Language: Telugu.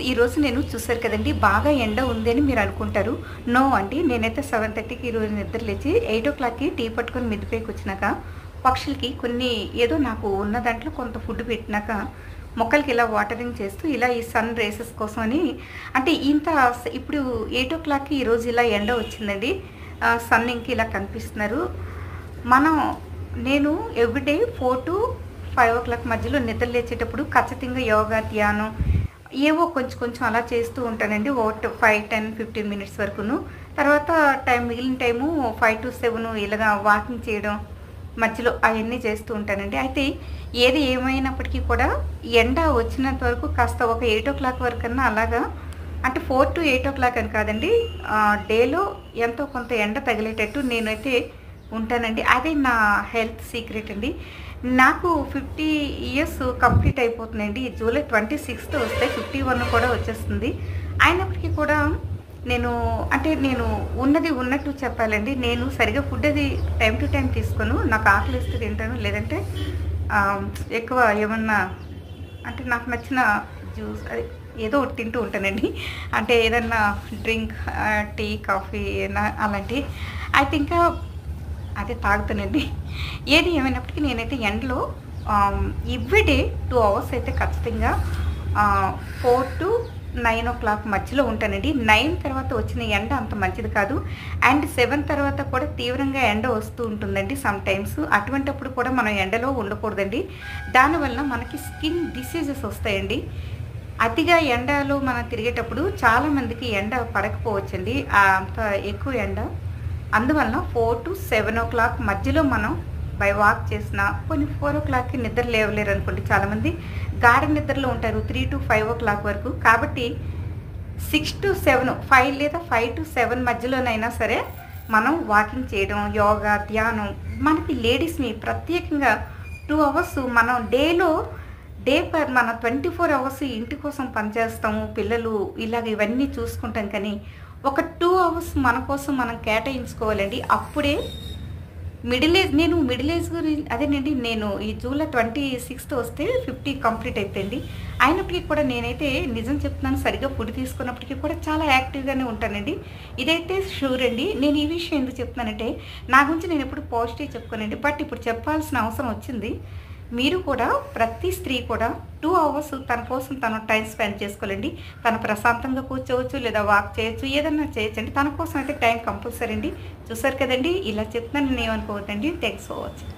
ఈరోజు నేను చూసారు కదండీ! బాగా ఎండ ఉందని మీరు అనుకుంటారు. నో అండి. నేనైతే 7:30కి ఈరోజు నిద్ర లేచి 8:00కి టీ పట్టుకొని మిద్ది పైకొచ్చినాక పక్షులకి కొన్ని ఏదో నాకు ఉన్న దాంట్లో కొంత ఫుడ్ పెట్టినాక మొక్కలకి ఇలా వాటరింగ్ చేస్తూ ఇలా ఈ సన్ రేసెస్ కోసమని అంటే ఇప్పుడు 8:00కి ఈరోజు ఇలా ఎండ వచ్చిందండి. సన్ ఇంక ఇలా కనిపిస్తున్నారు. నేను ఎవ్రీడే 4-5 మధ్యలో నిద్ర లేచేటప్పుడు ఖచ్చితంగా యోగా, ధ్యానం ఏవో కొంచెం అలా చేస్తూ ఉంటానండి. 5-10-15 మినిట్స్ వరకును. తర్వాత మిగిలిన టైము 5-7 ఇలాగా వాకింగ్ చేయడం మధ్యలో అవన్నీ చేస్తూ ఉంటానండి. అయితే ఏది ఏమైనప్పటికీ కూడా ఎండ వచ్చినంత వరకు కాస్త ఒక 8:00 వరకన్నా అలాగా అంటే 4-8 అని కాదండి. డేలో ఎంతో కొంత ఎండ తగిలేటట్టు నేనైతే ఉంటానండి. అదే నా హెల్త్ సీక్రెట్ అండి. నాకు 50 ఇయర్స్ కంప్లీట్ అయిపోతుందండి. జూలై 26th వస్తే 51 కూడా వచ్చేస్తుంది. అయినప్పటికీ కూడా నేను ఉన్నది ఉన్నట్టు చెప్పాలండి. నేను సరిగ్గా ఫుడ్ అది టైం టు టైం తీసుకోను. నాకు ఆకలిస్తే తింటాను. లేదంటే ఎక్కువ ఏమన్నా అంటే నాకు నచ్చిన జ్యూస్ అది ఏదో ఒకటి తింటూ ఉంటానండి. అంటే ఏదన్నా డ్రింక్ టీ, కాఫీ అలాంటివి అయితే ఇంకా అదే తాగుతానండి. ఏది ఏమైనప్పటికీ నేనైతే ఎండలో ఎవ్రీడే 2 అవర్స్ అయితే ఖచ్చితంగా 4-9 మధ్యలో ఉంటానండి. 9 తర్వాత వచ్చిన ఎండ అంత మంచిది కాదు. అండ్ 7 తర్వాత కూడా తీవ్రంగా ఎండ వస్తూ ఉంటుందండి సమ్టైమ్స్. అటువంటప్పుడు కూడా మనం ఎండలో ఉండకూడదండి. దానివల్ల మనకి స్కిన్ డిసీజెస్ వస్తాయండి. అతిగా ఎండలో మనం తిరిగేటప్పుడు చాలామందికి ఎండ పడకపోవచ్చండి. అంత ఎక్కువ ఎండ. అందువలన 4-7 మధ్యలో మనం బై వాక్ చేసిన కొన్ని 4కి నిద్ర లేవలేరు అనుకోండి. చాలామంది గాఢ నిద్రలో ఉంటారు 3-5 వరకు. కాబట్టి 6-7 5 లేదా 5-7 మధ్యలోనైనా సరే మనం వాకింగ్ చేయడం, యోగా, ధ్యానం మనకి లేడీస్ని ప్రత్యేకంగా 2 అవర్స్ మనం మన 24 అవర్స్ ఇంటి కోసం పనిచేస్తాము. పిల్లలు ఇలాగ ఇవన్నీ చూసుకుంటాం. కానీ ఒక 2 అవర్స్ మన కోసం మనం కేటాయించుకోవాలండి. అప్పుడే నేను మిడిల్ ఏజ్ గురించి అదేనండి. నేను ఈ జూలై 26th వస్తే 50 కంప్లీట్ అయిపోయింది. అయినప్పటికీ కూడా నేనైతే నిజం చెప్తున్నాను, సరిగ్గా ఫుడ్ తీసుకున్నప్పటికీ కూడా చాలా యాక్టివ్గానే ఉంటానండి. ఇదైతే షూర్ అండి. నేను ఈ విషయం ఎందుకు చెప్తున్నానంటే నా గురించి నేను ఎప్పుడు పాజిటివ్ చెప్పుకోనండి. బట్ ఇప్పుడు చెప్పాల్సిన అవసరం వచ్చింది. మీరు కూడా ప్రతి స్త్రీ కూడా 2 అవర్స్ తన కోసం తను టైం స్పెండ్ చేసుకోవాలండి. తను ప్రశాంతంగా కూర్చోవచ్చు, లేదా వాక్ చేయొచ్చు, ఏదన్నా చేయొచ్చండి. తన కోసం అయితే టైం కంపల్సరీ అండి. చూసారు కదండి, ఇలా చెప్తున్నాను, నేను ఏమనుకోవద్దండి. Thanks for watching.